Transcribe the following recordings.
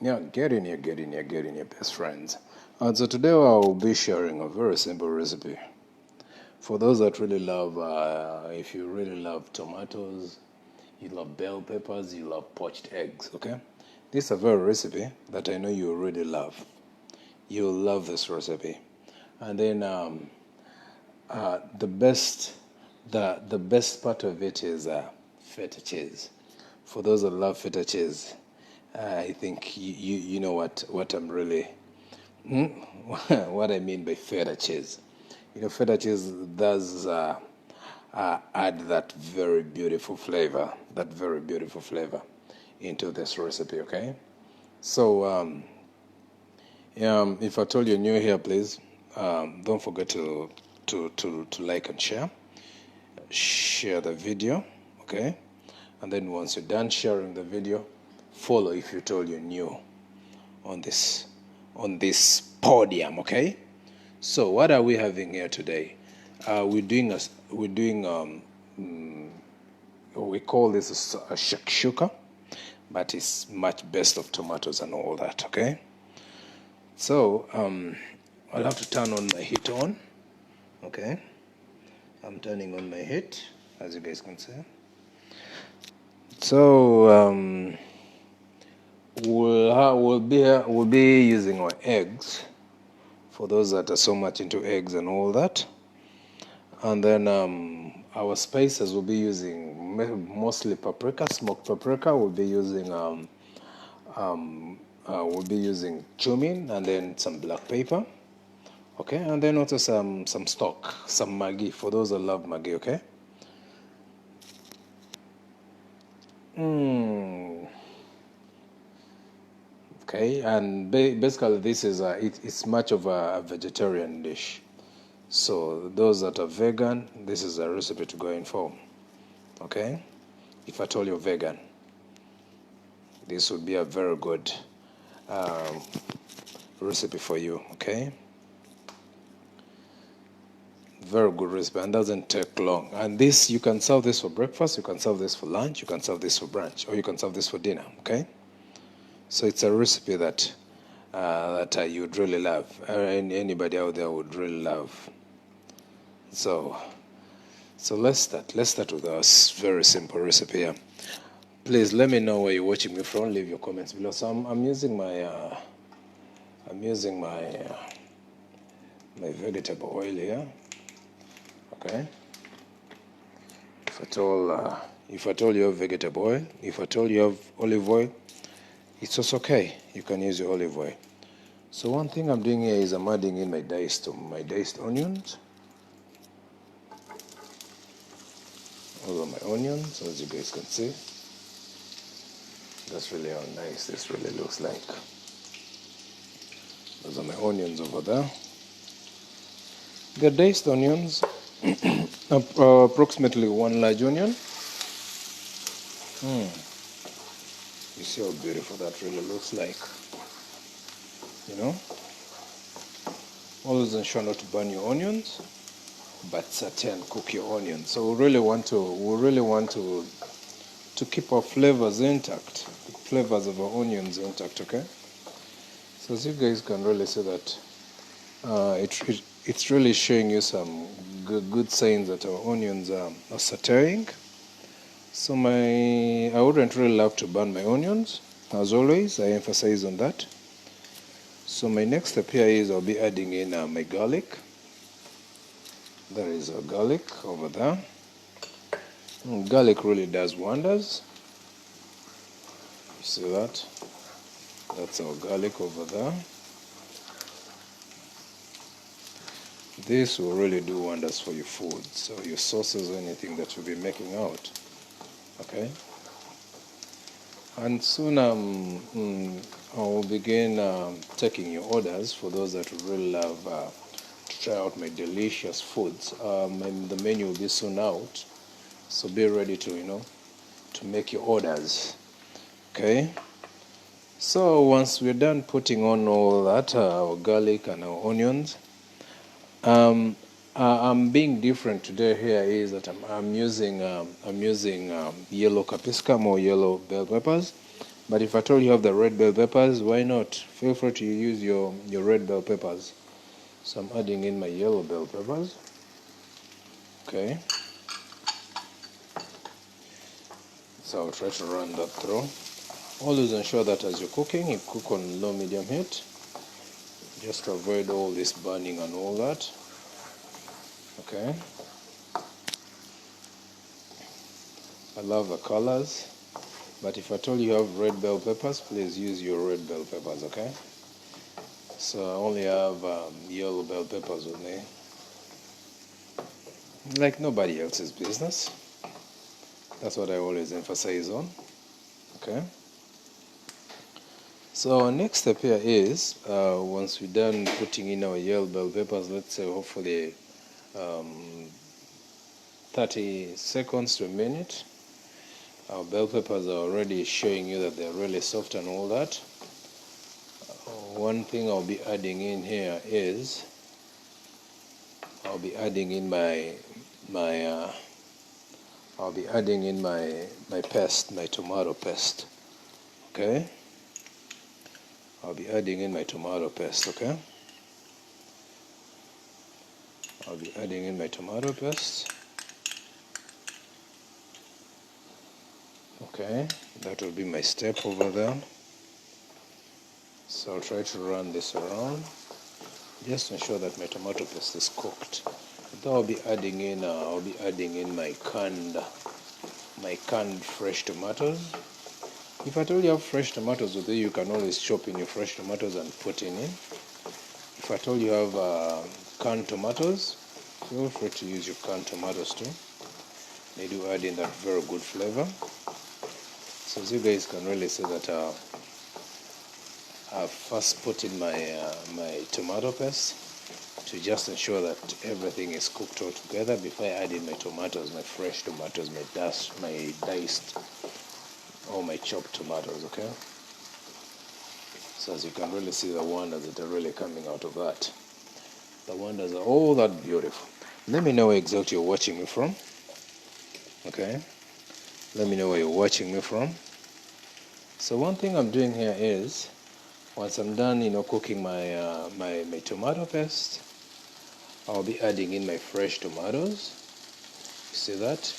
Yeah, get in here, best friends. And so today I will be sharing a very simple recipe. For those that really love, if you really love tomatoes, you love bell peppers, you love poached eggs, okay? This is a very recipe that I know you really love. You'll love this recipe. And then the best, the best part of it is feta cheese. For those that love feta cheese, I think you know what I'm really what I mean by feta cheese. You know, feta cheese does add that very beautiful flavor, into this recipe. Okay, so if I told you new here, please don't forget to like and share the video. Okay, and then once you're done sharing the video, follow if you told you new on this podium. Okay, so what are we having here today? We call this a shakshuka, but it's much best of tomatoes and all that. Okay, so I'll have to turn on my heat on. Okay, I'm turning on my heat, as you guys can see. So we'll be using our eggs, for those that are so much into eggs and all that. And then our spices will be using mostly paprika, smoked paprika. We'll be using cumin, and then some black pepper. Okay, and then also some stock, some Maggi, for those that love Maggi. Okay. Okay, and basically this is it's much of a vegetarian dish. So those that are vegan, this is a recipe to go in for. Okay, if at all you're vegan, this would be a very good recipe for you. Okay, very good recipe, and doesn't take long. And this, you can serve this for breakfast, you can serve this for lunch, you can serve this for brunch, or you can serve this for dinner. Okay, so it's a recipe that you'd really love. Anybody out there would really love. So let's start. Let's start with a very simple recipe here. Please let me know where you're watching me from. Leave your comments below. So I'm using my my vegetable oil here. Okay. If at all you have vegetable oil, if at all you have olive oil, it's also okay. You can use your olive oil. So one thing I'm doing here is I'm adding in my diced onions. Those are my onions, as you guys can see. That's really how nice this really looks like. Those are my onions over there. The diced onions, approximately one large onion. You see how beautiful that really looks like. You know, always ensure not to burn your onions, but certain cook your onions. So we really want to keep our flavors intact, the flavors of our onions intact. Okay. So as you guys can really see that it's really showing you some good signs that our onions are sauteing. So I wouldn't really love to burn my onions. As always, I emphasize on that. So my next step here is I'll be adding in my garlic. There is a garlic over there. Garlic really does wonders. You see that? That's our garlic over there. This will really do wonders for your food, so your sauces, anything that you'll be making out. Okay? And soon I will begin taking your orders for those that would really love to try out my delicious foods. The menu will be soon out, so be ready to make your orders. Okay? So once we're done putting on all that, our garlic and our onions, I'm being different today. Here is that I'm using yellow capsicum or yellow bell peppers. But if at all you have the red bell peppers, why not? Feel free to use your red bell peppers. So I'm adding in my yellow bell peppers. Okay. So I'll try to run that through. Always ensure that as you're cooking, you cook on low medium heat, just to avoid all this burning and all that. Okay. I love the colors, but if at all you have red bell peppers, please use your red bell peppers, okay? So I only have yellow bell peppers with me, like nobody else's business. That's what I always emphasize on, okay? So our next step here is, once we're done putting in our yellow bell peppers, let's say hopefully 30 seconds to a minute, our bell peppers are already showing you that they're really soft and all that. One thing I'll be adding in here is, I'll be adding in my paste, my tomato paste, okay? I'll be adding in my tomato paste, okay? I'll be adding in my tomato paste. Okay, that will be my step over there. So I'll try to run this around, just to ensure that my tomato paste is cooked. Then I'll be adding in my canned fresh tomatoes. If at all you have fresh tomatoes with you, you can always chop in your fresh tomatoes and put in. If at all you have canned tomatoes, feel free to use your canned tomatoes too. They do add in that very good flavor. So as you guys can really see that I've first put in my tomato paste to just ensure that everything is cooked all together before I add in my tomatoes, my fresh tomatoes, my diced or my chopped tomatoes, okay? So as you can really see the wonders that are really coming out of that. The wonders are all that beautiful. Let me know where exactly you're watching me from, okay? Let me know where you're watching me from. So one thing I'm doing here is, once I'm done, cooking my tomato paste, I'll be adding in my fresh tomatoes. You see that?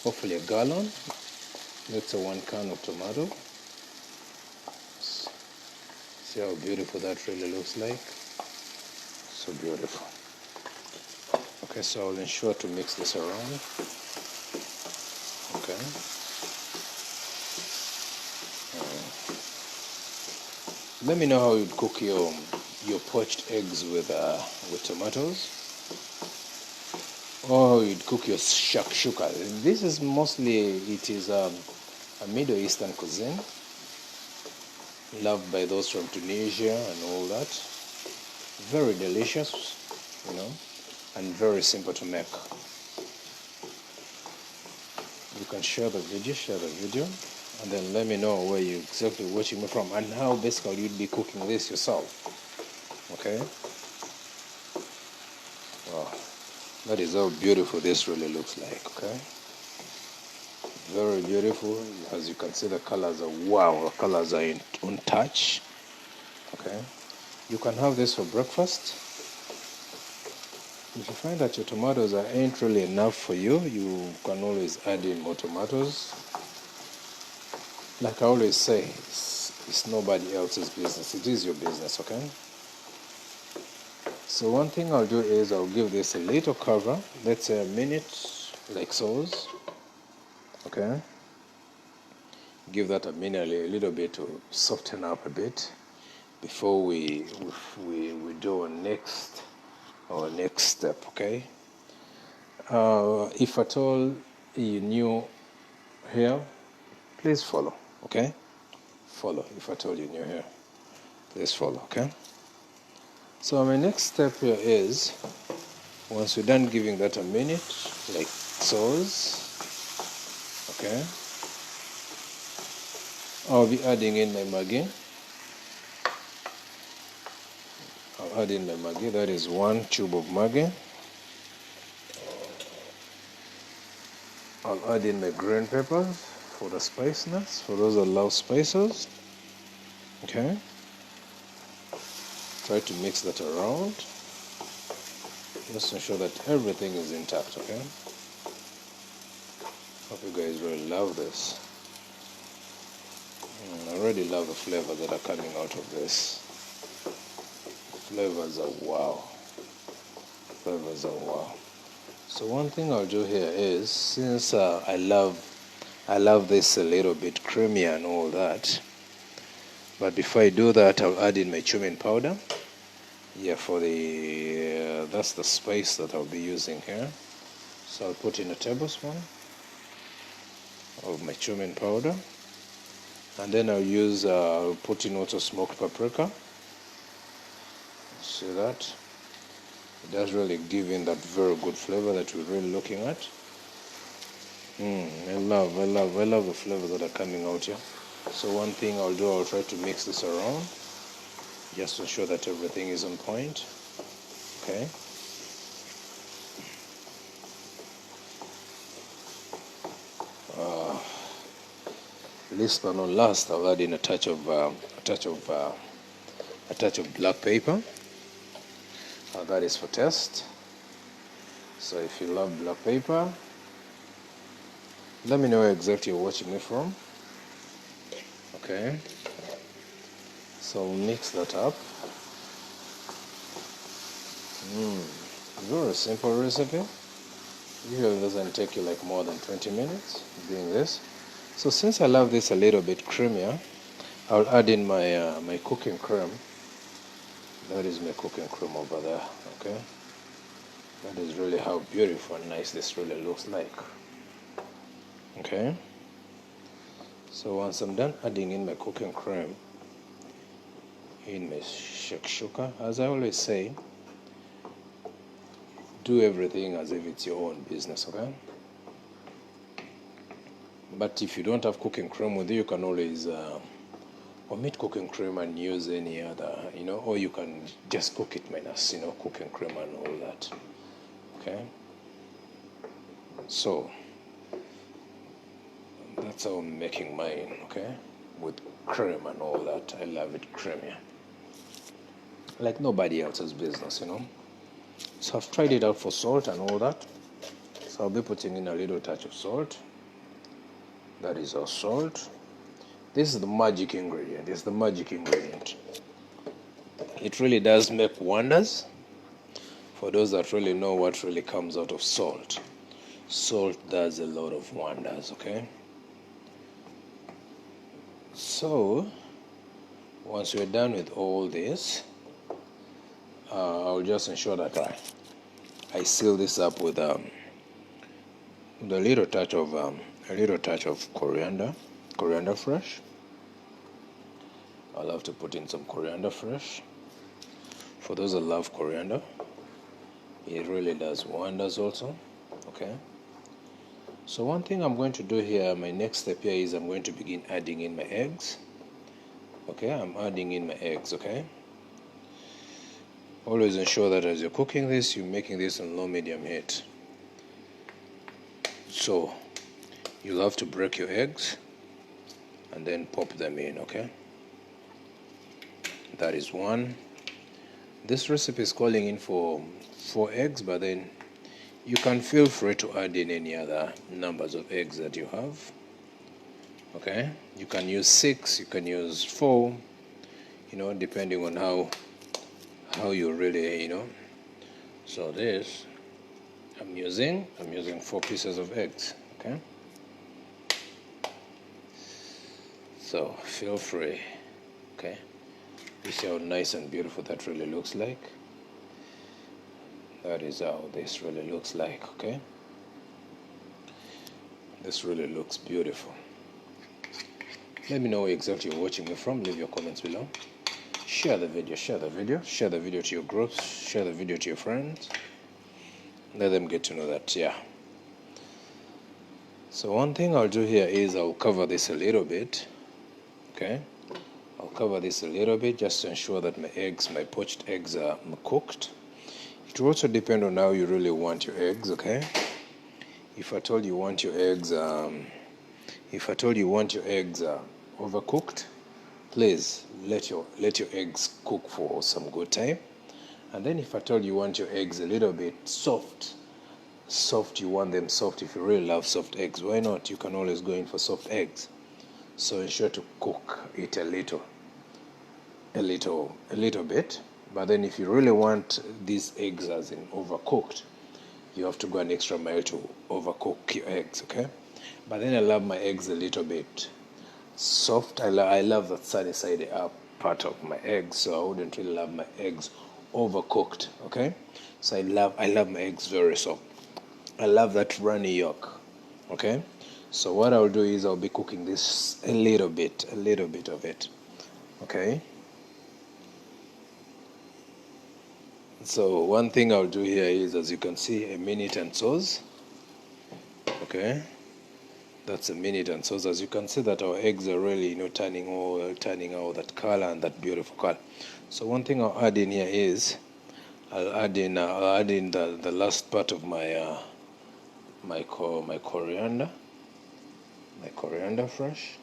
Hopefully a gallon. That's a 1 can of tomato. See how beautiful that really looks like? So beautiful. Okay, so I'll ensure to mix this around. Okay. Let me know how you'd cook your poached eggs with tomatoes, or you'd cook your shakshuka. This is mostly a Middle Eastern cuisine, loved by those from Tunisia and all that. Very delicious, and very simple to make. You can share the video, and then let me know where you're exactly watching me from and how basically you'd be cooking this yourself. Okay? Wow. That is how beautiful this really looks like, okay? Very beautiful. As you can see, the colors are, wow, the colors are on touch. Okay? You can have this for breakfast. If you find that your tomatoes ain't really enough for you, you can always add in more tomatoes. Like I always say, it's nobody else's business. It is your business, okay? So one thing I'll do is I'll give this a little cover. Let's say a minute, like so. Okay? Give that a minute, a little bit to soften up a bit before we do our next step, okay? If at all you're new here, please follow, okay? Follow. If at all you're new here, please follow, okay? So my next step here is, once we're done giving that a minute, like so, okay, I'll be adding in my Maggi. I'll add in my Maggi. That is 1 tube of Maggi. I'll add in my green peppers. for the spiciness, for those that love spices. Okay, try to mix that around. Just ensure that everything is intact. Okay, hope you guys really love this. I already love the flavors that are coming out of this. Flavors are wow. Flavors are wow. So one thing I'll do here is, since I love this a little bit creamy and all that, but before I do that, I'll add in my cumin powder. Yeah, for the that's the spice that I'll be using here. So I'll put in a tablespoon of my cumin powder, and then I'll put in also smoked paprika. See that? It does really give in that very good flavor that we're really looking at. I love the flavors that are coming out here. So one thing I'll do, I'll try to mix this around, just to ensure that everything is on point. Okay. Last but not last, I'll add in a touch of black pepper. That is for taste. So if you love black pepper, let me know where exactly you're watching me from. Okay. So I'll mix that up. Very simple recipe. Usually doesn't take you like more than 20 minutes doing this. So since I love this a little bit creamier, I'll add in my my cooking cream. That is my cooking cream over there. Okay. That is really how beautiful and nice this really looks like. Okay. So once I'm done adding in my cooking cream in my shakshuka, as I always say, do everything as if it's your own business, okay? But if you don't have cooking cream with you, you can always omit cooking cream and use any other, or you can just cook it minus, cooking cream and all that, okay? So that's how I'm making mine, okay? With cream and all that. I love it creamy. Like nobody else's business, So I've tried it out for salt and all that. So I'll be putting in a little touch of salt. That is our salt. This is the magic ingredient. It's the magic ingredient. It really does make wonders for those that really know what really comes out of salt. Salt does a lot of wonders, okay? So once we're done with all this, I'll just ensure that I seal this up with a little touch of coriander fresh. I love to put in some coriander fresh. For those that love coriander, it really does wonders also. Okay. So one thing I'm going to do here, my next step here is I'm going to begin adding in my eggs. Okay, I'm adding in my eggs, okay? Always ensure that as you're cooking this, you're making this on low medium heat. So you'll have to break your eggs and then pop them in, okay? That is one. This recipe is calling in for 4 eggs, but then you can feel free to add in any other numbers of eggs that you have. Okay? You can use 6, you can use 4, depending on how you really, So this, I'm using 4 pieces of eggs, okay? So feel free, okay? You see how nice and beautiful that really looks like? That is how this really looks like, okay? This really looks beautiful. Let me know where exactly you're watching me from. Leave your comments below. Share the video to your groups, share the video to your friends. Let them get to know that, yeah. So one thing I'll do here is I'll cover this a little bit, okay? I'll cover this a little bit just to ensure that my poached eggs are cooked. It will also depend on how you really want your eggs, okay? If at all you want your eggs If I told you want your eggs overcooked, please let your eggs cook for some good time. And then if I told you want your eggs a little bit soft, you want them soft. If you really love soft eggs, why not? You can always go in for soft eggs. So ensure to cook it a little bit. But then if you really want these eggs as in overcooked, you have to go an extra mile to overcook your eggs, okay? But then I love my eggs a little bit soft. I love that sunny side up part of my eggs, so I wouldn't really love my eggs overcooked, okay? So I love my eggs very soft. I love that runny yolk, okay? So what I'll do is I'll be cooking this a little bit of it, okay? So one thing I'll do here is, as you can see, a minute and so's, okay? That's a minute and so's. As you can see that our eggs are really, turning out that color and that beautiful color. So one thing I'll add in here is I'll add in the last part of my my coriander fresh.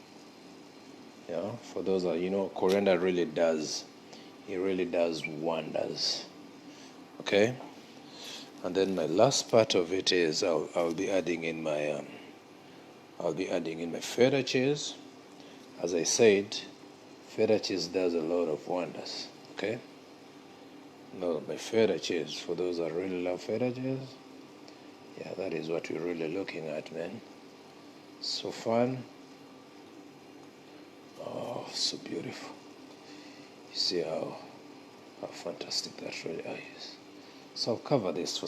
Yeah, for those that coriander really does wonders. Okay, and then my last part of it is I'll be adding in my feta cheese. As I said, feta cheese does a lot of wonders. Okay, no, my feta cheese, for those that really love feta cheese, yeah, that is what we're really looking at, man. So fun. Oh, so beautiful. You see how fantastic that really is. So I'll cover this for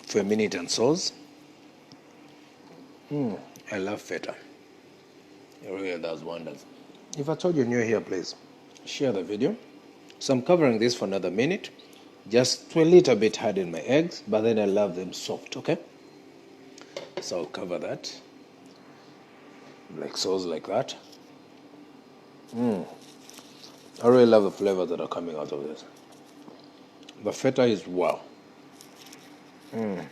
for a minute and so's. I love feta. It really does wonders. If I told you you're new here, please share the video. So I'm covering this for another minute, just to a little bit hard in my eggs, but then I love them soft, okay? So I'll cover that, like so, like that. I really love the flavors that are coming out of this. The feta is wow. Man,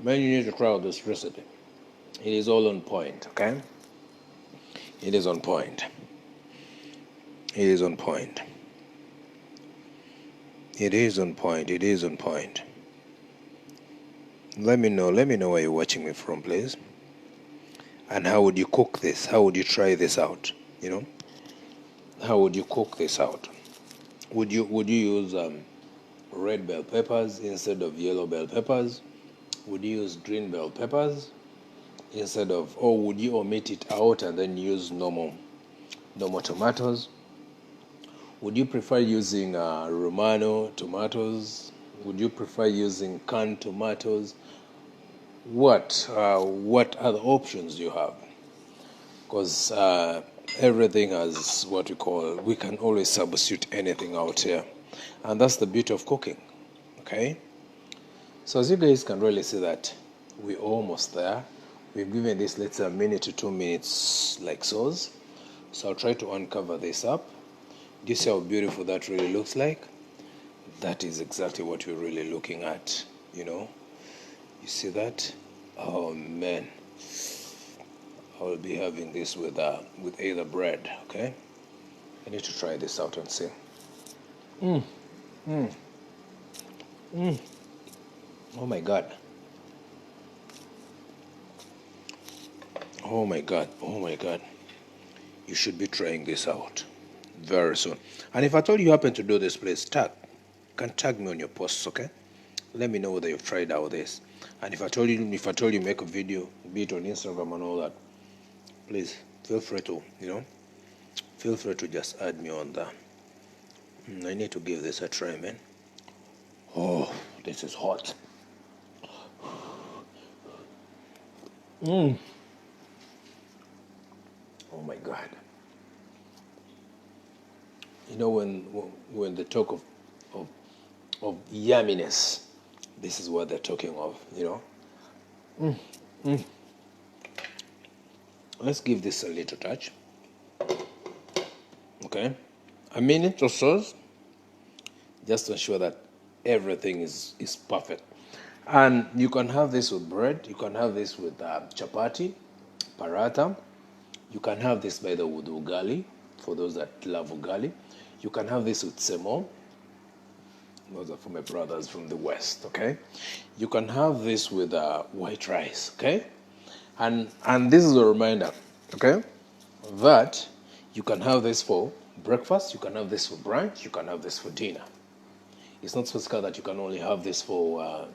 you need to try out this recipe. It is all on point, okay? It is on point. It is on point. It is on point. It is on point. Let me know where you're watching me from, please. And how would you cook this? How would you try this out? How would you cook this out? Would you use red bell peppers instead of yellow bell peppers? Would you use green bell peppers instead of, or would you omit it out and then use normal tomatoes? Would you prefer using Romano tomatoes? Would you prefer using canned tomatoes? What other options do you have? Because everything has what we can always substitute anything out here. And that's the beauty of cooking, okay? So as you guys can really see that we're almost there. We've given this, let's say, a minute to 2 minutes like so. So I'll try to uncover this up. Do you see how beautiful that really looks like? That is exactly what we're really looking at, You see that? Oh man. I will be having this with either bread, okay? I need to try this out and see. Oh my God. Oh my God. Oh my God. You should be trying this out very soon. And if I told you happen to do this, please tag me on your posts, okay? Let me know whether you've tried out this. And if I told you make a video, be it on Instagram and all that, please feel free to just add me on there. I need to give this a try, man. Oh, this is hot. Oh my God. When they talk of yumminess, this is what they're talking of, Let's give this a little touch. Okay, a minute or so, just to ensure that everything is perfect. And you can have this with bread. You can have this with chapati, paratha. You can have this, by the way, with ugali, for those that love ugali. You can have this with semo. Those are for my brothers from the West, okay? You can have this with white rice, okay? And this is a reminder, okay, that you can have this for breakfast, you can have this for brunch, you can have this for dinner. It's not specific that you can only have this for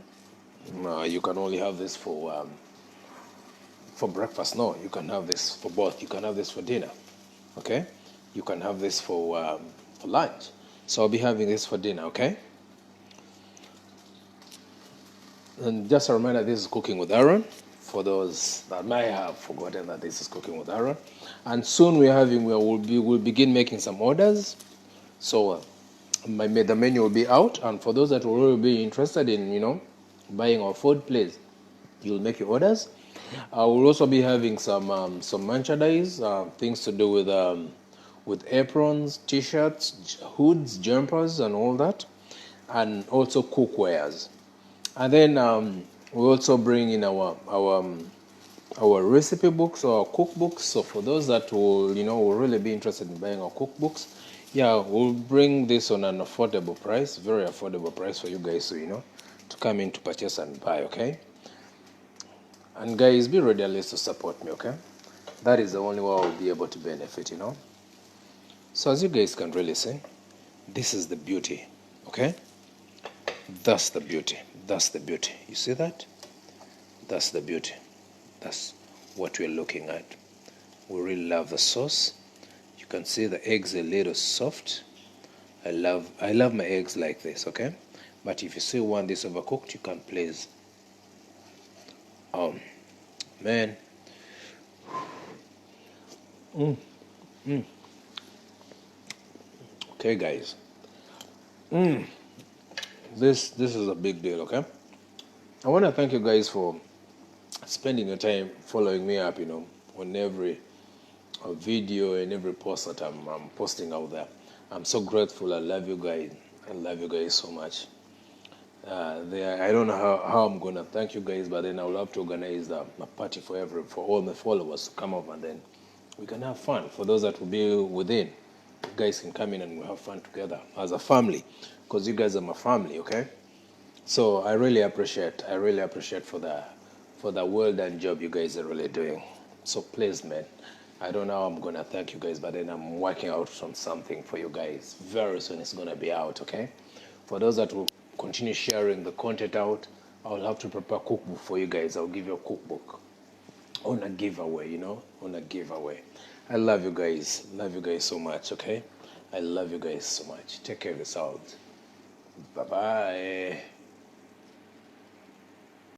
breakfast. No, you can have this for both. You can have this for dinner, okay? You can have this for lunch. So I'll be having this for dinner, okay? And just a reminder, this is Cooking with Aaron, for those that might have forgotten that this is Cooking with Aaron. And soon we'll begin making some orders. So the menu will be out, and for those that will really be interested in, buying our food, please, you'll make your orders. We'll also be having some merchandise, things to do with aprons, t-shirts, hoods, jumpers, and all that, and also cookwares. And then we also bring in our recipe books or cookbooks. So for those that will really be interested in buying our cookbooks, yeah, we'll bring this on an affordable price, very affordable price for you guys, to come in to purchase and buy, okay? And guys, be ready at least to support me, okay? That is the only way I'll be able to benefit, So as you guys can really see, this is the beauty, okay? That's the beauty. That's the beauty. You see that? That's the beauty. That's what we're looking at. We really love the sauce. You can see the eggs are a little soft. I love my eggs like this, okay? But if you still want this overcooked, you can please. Man. Okay, guys. This is a big deal, okay? I want to thank you guys for spending your time following me up, on every video and every post that I'm posting out there. I'm so grateful. I love you guys. I love you guys so much. I don't know how I'm gonna thank you guys, but then I would love to organize a party for all my followers to come over, and then we can have fun. For those that will be within, you guys can come in and we'll have fun together as a family, because you guys are my family, okay? So I really appreciate for the well done job you guys are really doing. So please, man, I don't know how I'm gonna thank you guys, but then I'm working out on something for you guys. Very soon it's gonna be out, okay? For those that will continue sharing the content out, I'll have to prepare a cookbook for you guys. I'll give you a cookbook on a giveaway, on a giveaway. I love you guys. Love you guys so much, okay? I love you guys so much. Take care of yourselves. Bye-bye.